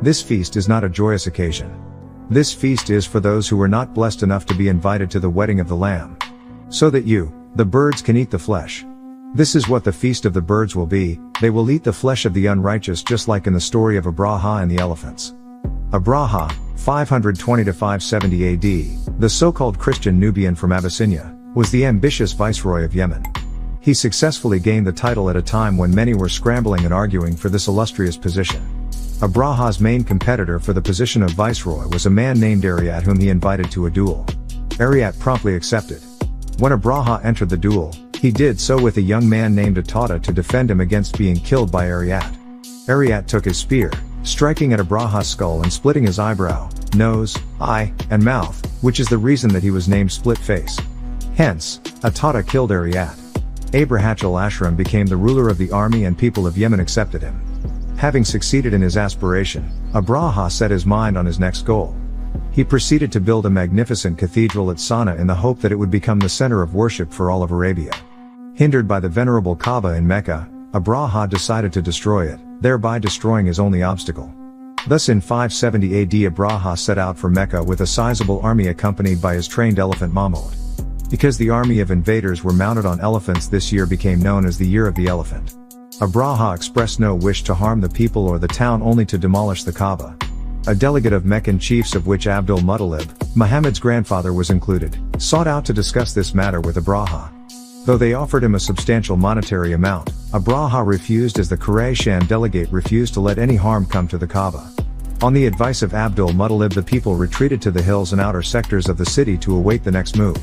This feast is not a joyous occasion. This feast is for those who were not blessed enough to be invited to the wedding of the Lamb. So that you, the birds, can eat the flesh. This is what the feast of the birds will be. They will eat the flesh of the unrighteous, just like in the story of Abraha and the elephants. Abraha, 520 to 570 AD, the so-called Christian Nubian from Abyssinia, was the ambitious viceroy of Yemen. He successfully gained the title at a time when many were scrambling and arguing for this illustrious position. Abraha's main competitor for the position of viceroy was a man named Ariat, whom he invited to a duel. Ariat promptly accepted. When Abraha entered the duel, he did so with a young man named Atata to defend him against being killed by Ariat. Ariat took his spear, striking at Abraha's skull and splitting his eyebrow, nose, eye, and mouth, which is the reason that he was named Split Face. Hence, Atata killed Ariat. Abrahachal Ashram became the ruler of the army and people of Yemen accepted him. Having succeeded in his aspiration, Abraha set his mind on his next goal. He proceeded to build a magnificent cathedral at Sana'a in the hope that it would become the center of worship for all of Arabia. Hindered by the venerable Kaaba in Mecca, Abraha decided to destroy it, thereby destroying his only obstacle. Thus in 570 AD Abraha set out for Mecca with a sizable army accompanied by his trained elephant Mahmud. Because the army of invaders were mounted on elephants, this year became known as the Year of the Elephant. Abraha expressed no wish to harm the people or the town, only to demolish the Kaaba. A delegate of Meccan chiefs, of which Abdul-Muttalib, Muhammad's grandfather, was included, sought out to discuss this matter with Abraha. Though they offered him a substantial monetary amount, Abraha refused, as the Qurayshan delegate refused to let any harm come to the Kaaba. On the advice of Abdul-Muttalib, the people retreated to the hills and outer sectors of the city to await the next move.